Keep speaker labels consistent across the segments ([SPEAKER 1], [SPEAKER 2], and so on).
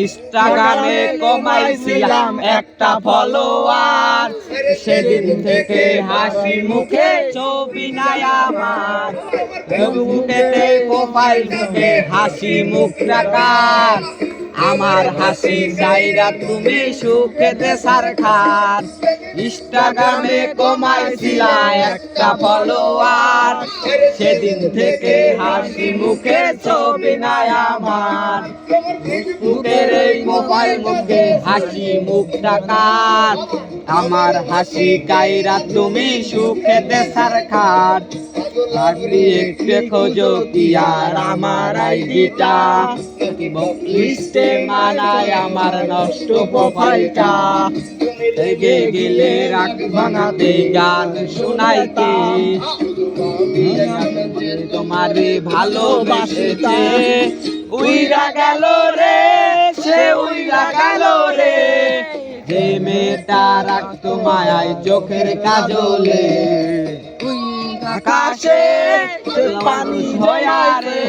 [SPEAKER 1] ইনস্টাগ্রামে কমাইছিলাম একটা ফলোয়ার, সেদিন থেকে হাসি মুখে ছবি নাই আমার। ফেসবুকেতে প্রোফাইল মুখে হাসি মুখ রাখার, আমার হাসি চাইরা তুমি সুখেতে সারখার। ইনস্টাগ্রামে কমাইছিলাম একটা ফলোয়ার, সেদিন থেকে হাসি মুখে ছবি নাই আমার। ফেসবুকের এই মোবাইল মুখে হাসি মুখ রাখার, আমার হাসি কাইরা তুমি সুখেতে সারখার। আপনি একটু খোঁজো কি আর আমার আইডিটা, লিস্টে মানায় আমার নষ্ট প্রোফাইলটা। রেগে গেলে রাগ ভাঙাতে গান শোনাইতে, তোমারে ভালোবাসেছে উইরা গেল রে, সে উইরা গেল রে। যে মেয়েটা রাখতো মায়ায় চোখের কাজলে, আকাশে পানি হইয়া রে,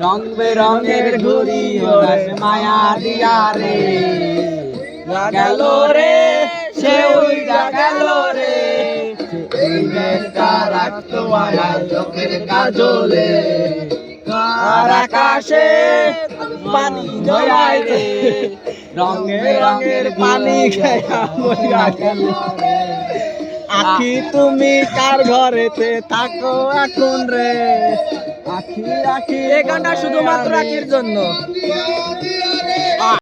[SPEAKER 1] রং বেরঙের ঘুড়ি ওড়াস মায়া দিয়া রে। গেল রে সে উইরা গেল রে, এই মেয়েটা রাখতো মায়ায় চোখের কাজলে। আর আকাশে পানি হইয়া রে, রং বেরঙের পানি খাইয়া মইরা গেল। আখি তুমি কার ঘরেতে থাকো এখন রে, আখি আখি। এই গানটা শুধুমাত্র আখির জন্য।